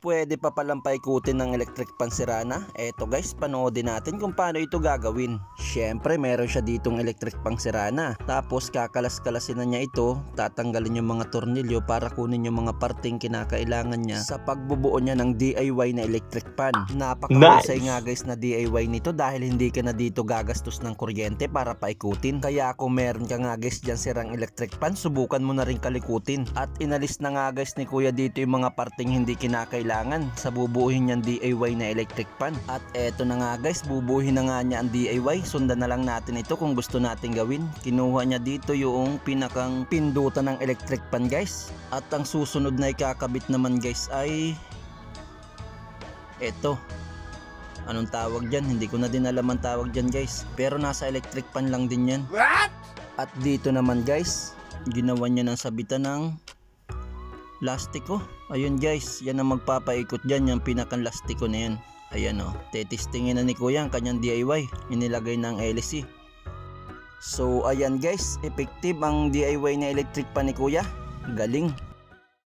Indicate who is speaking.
Speaker 1: Pwede pa palang paikutin ng electric pan si Rana. Eto guys, panoodin natin kung paano ito gagawin. Syempre meron siya ditong electric pan si Rana. Tapos kakalas-kalasin na niya ito. Tatanggalin yung mga tornilyo para kunin yung mga parteng kinakailangan niya sa pagbubuo niya ng DIY na electric pan. Napakahusay nga guys na DIY nito dahil hindi ka na dito gagastos ng kuryente para paikutin. Kaya kung meron ka nga guys dyan sirang electric pan, subukan mo na rin kalikutin. At inalis na nga guys ni kuya dito yung mga parteng hindi kinakailangan sa bubuuhin niyang DIY na electric pan. At eto na nga guys, bubuuhin na nga niya ang DIY. Sundan na lang natin ito kung gusto natin gawin. Kinuha niya dito yung pinakang pindutan ng electric pan guys. At ang susunod na ikakabit naman guys ay eto. Anong tawag dyan? Hindi ko na din alam ang tawag dyan guys. Pero nasa electric pan lang din yan. What? At dito naman guys, ginawa niya ng sabitan ng lastiko. Ayun guys, yan ang magpapaikot dyan, yung pinakang lastiko na yan. Ayan o, tetestingin na ni kuya ang kanyang DIY. Inilagay ng LC. So ayan guys, effective ang DIY na electric pan ni kuya. Galing.